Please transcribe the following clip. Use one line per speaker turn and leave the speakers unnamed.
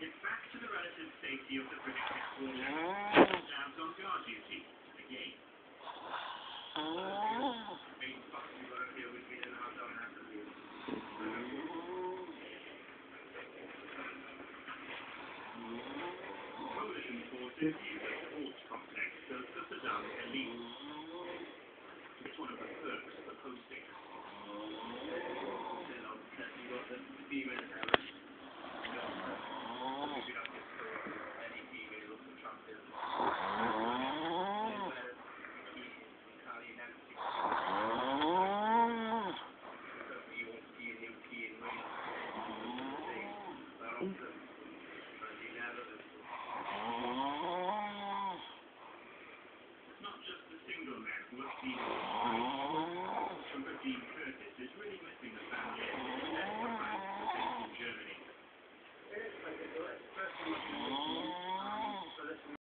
It's back to the relative safety of the British headquarters. Now on guard duty again. Coalition forces use a sports complex built for Saddam elite. It's one of the perks of hosting